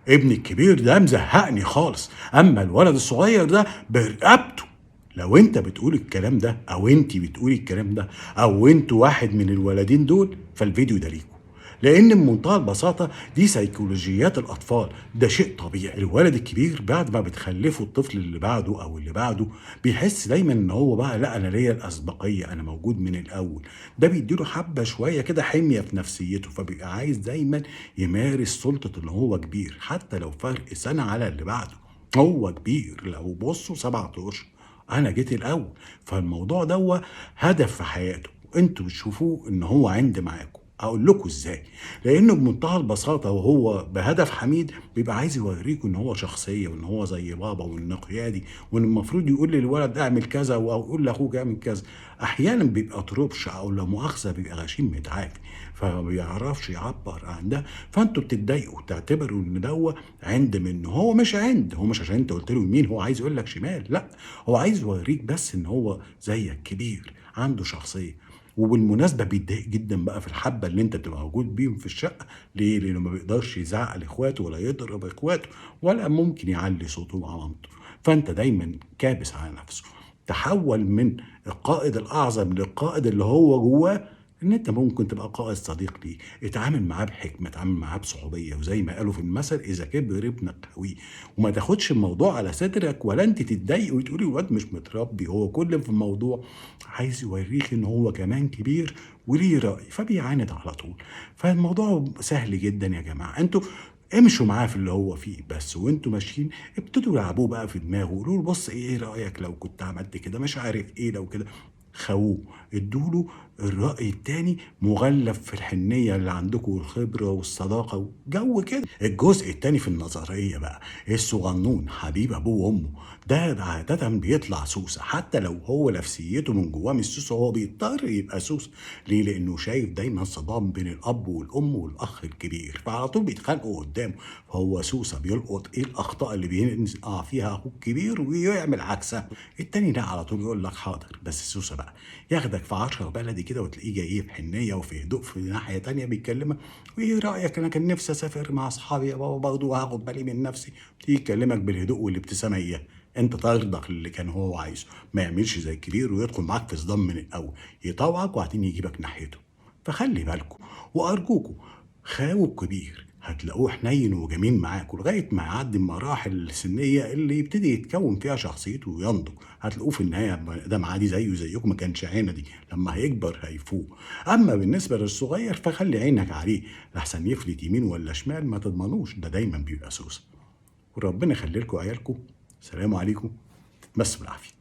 ابني الكبير ده مزهقني خالص، اما الولد الصغير ده برقبته. لو انت بتقول الكلام ده او انت بتقولي الكلام ده او انتوا واحد من الولدين دول، فالفيديو ده ليكوا. لان بمنتهى البساطه دي سيكولوجيات الاطفال، ده شيء طبيعي. الولد الكبير بعد ما بتخلفه الطفل اللي بعده او اللي بعده بيحس دايما ان هو بقى لا انا ليا الاسبقيه، انا موجود من الاول. ده بيديله حبه شويه كده حميه في نفسيته، فبيبقى عايز دايما يمارس سلطه ان هو كبير حتى لو فرق سنه على اللي بعده. هو كبير، لو بصوا 7 اشهر انا جيت الاول. فالموضوع ده هدف في حياته، انتوا بتشوفوه ان هو عند معاكم. اقول لكم ازاي؟ لانه بمنتهى البساطه وهو بهدف حميد بيبقى عايز يوريكم ان هو شخصيه وان هو زي بابا وانه قيادي، وان المفروض يقول للولد اعمل كذا او يقول لاخوك اعمل كذا. احيانا بيبقى طربش او لا مؤاخذه بيبقى غشيم متعافي، فما بيعرفش يعبر عن ده. فانتوا بتتضايقوا تعتبروا ان عند منه. هو مش عند، هو مش عشان انت قلت له يمين هو عايز يقول لك شمال، لا، هو عايز يوريك بس ان هو زيك كبير عنده شخصيه. وبالمناسبه بيتضايق جدا بقى في الحبه اللي انت بتبقى موجود بيهم في الشقه. ليه؟ لانه ما بيقدرش يزعق لاخواته ولا يضرب اخواته ولا ممكن يعلي صوته مع مامته. فانت دايما كابس على نفسه. تحول من القائد الاعظم للقائد اللي هو جواه، ان انت ممكن تبقى قائد صديق ليه. اتعامل معاه بحكمه، اتعامل معاه بصحوبيه، وزي ما قالوا في المثل اذا كبر ابنك قوي. وما تاخدش الموضوع على صدرك ولا انت تتضايق وتقولي الواد مش متربي. هو كل في الموضوع عايز يوريك ان هو كمان كبير وليه راي، فبيعاند على طول. فالموضوع سهل جدا يا جماعه. انتوا امشوا معاه في اللي هو فيه بس، وانتوا ماشيين ابتدوا يلعبوه بقى في دماغه وقولوا له بص ايه رايك لو كنت عملت كده، مش عارف ايه لو كده. خووه، ادوله الرأي التاني مغلف في الحنية اللي عندكم والخبرة والصداقة وجو كده. الجزء التاني في النظرية بقى، الصغنون حبيب أبوه وأمه ده عادة بيطلع سوسة، حتى لو هو نفسيته من جواه مش سوسة هو بيضطر يبقى سوسة. ليه؟ لأنه شايف دايما صدام بين الأب والأم والأخ الكبير، فعلى طول بيتخانقوا قدامه. فهو سوسة بيلقط إيه الأخطاء اللي بيقع فيها أخوه الكبير ويعمل عكسها. التاني ده على طول يقول لك حاضر، بس سوسة بقى ياخدك في 10 بلدي كده وتلاقيه جاي في حنيه وفي هدوء في ناحيه تانيه بيتكلمك. وايه رايك انا كان نفسي اسافر مع اصحابي يا بابا برضه وهاخد بالي من نفسي. تيجي يكلمك بالهدوء والابتسامه اياه. انت ترضخ اللي كان هو عايزه، ما يعملش زي الكبير ويدخل معاك في صدام من الاول، يطوعك وبعدين يجيبك ناحيته. فخلي بالكم وارجوكم، خاووا الكبير هتلاقوه حنين وجميل معاكوا لغايه ما يعدي المراحل السنيه اللي يبتدي يتكون فيها شخصيته وينضج. هتلاقوه في النهايه ده عادي زيه زيكم، ما كانش عندي. لما هيكبر هيفوق. اما بالنسبه للصغير فخلي عينك عليه لحسن يفلت يمين ولا شمال ما تضمنوش، ده دايما بيبقى سوسه. وربنا يخلي لكم عيالكم. سلام عليكم، تتمسوا بالعافيه.